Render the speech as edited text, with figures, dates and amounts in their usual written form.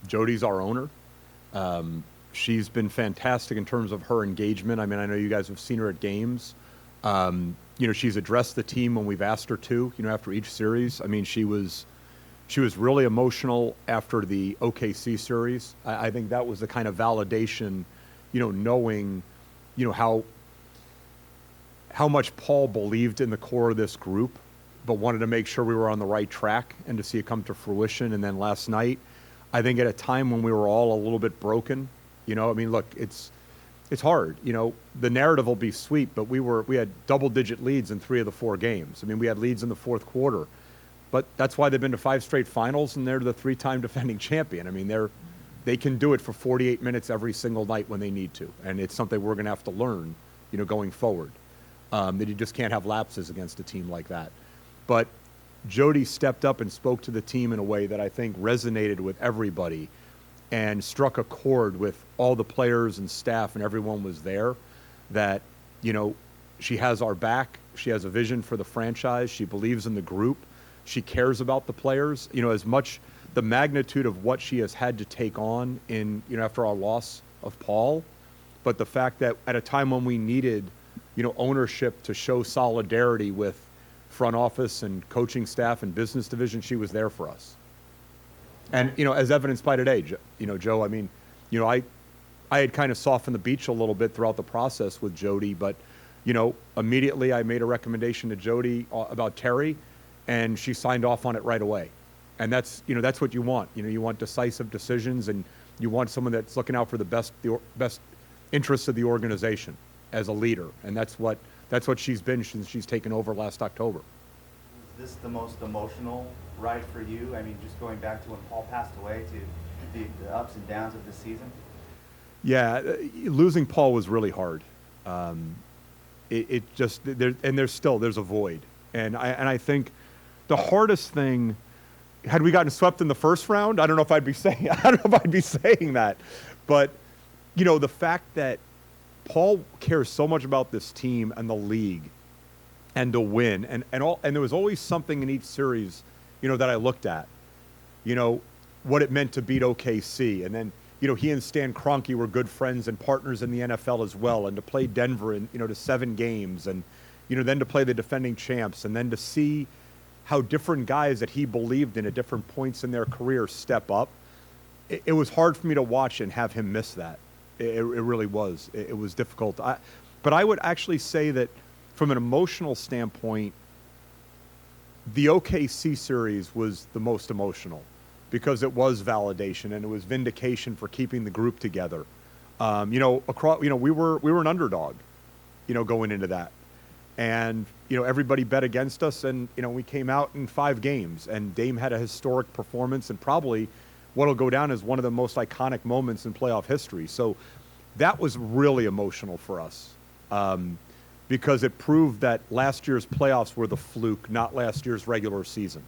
Jody's our owner. She's been fantastic in terms of her engagement. I mean, I know you guys have seen her at games. She's addressed the team when we've asked her to, after each series. I mean, she was really emotional after the OKC series. I think that was the kind of validation, knowing, how much Paul believed in the core of this group, but wanted to make sure we were on the right track and to see it come to fruition. And then last night, I think at a time when we were all a little bit broken, look, it's hard. The narrative will be sweet, but we had double-digit leads in 3 of the 4 games. I mean, we had leads in the fourth quarter, but that's why they've been to 5 straight finals, and they're the 3-time defending champion. I mean, they can do it for 48 minutes every single night when they need to, and it's something we're going to have to learn, going forward. That you just can't have lapses against a team like that. But Jody stepped up and spoke to the team in a way that I think resonated with everybody and struck a chord with all the players and staff, and everyone was there, that, she has our back. She has a vision for the franchise. She believes in the group. She cares about the players, as much the magnitude of what she has had to take on in, after our loss of Paul, but the fact that at a time when we needed, ownership to show solidarity with front office and coaching staff and business division, she was there for us. And, as evidenced by today, Joe, I mean, I had kind of softened the beach a little bit throughout the process with Jody, but, immediately I made a recommendation to Jody about Terry, and she signed off on it right away. And that's what you want. You want decisive decisions, and you want someone that's looking out for the best interests of the organization as a leader, and that's what she's been since she's taken over last October. Was this the most emotional ride for you? I memean, just going back to when Paul passed away, to the ups and downs of the season? Yeah, losing Paul was really hard. There's a void, and I think the hardest thing, had we gotten swept in the first round, I don't know if I'd be saying that, but the fact that Paul cares so much about this team and the league and to win, and there was always something in each series, that I looked at, what it meant to beat OKC, and then he and Stan Kroenke were good friends and partners in the NFL as well, and to play Denver in to 7 games, and then to play the defending champs, and then to see how different guys that he believed in at different points in their career step up. It was hard for me to watch and have him miss that. It really was. It was difficult. But I would actually say that from an emotional standpoint, the OKC series was the most emotional because it was validation and it was vindication for keeping the group together. We were an underdog, going into that. And, everybody bet against us, and, we came out in 5 games, and Dame had a historic performance and probably what'll go down as one of the most iconic moments in playoff history. So that was really emotional for us, because it proved that last year's playoffs were the fluke, not last year's regular season.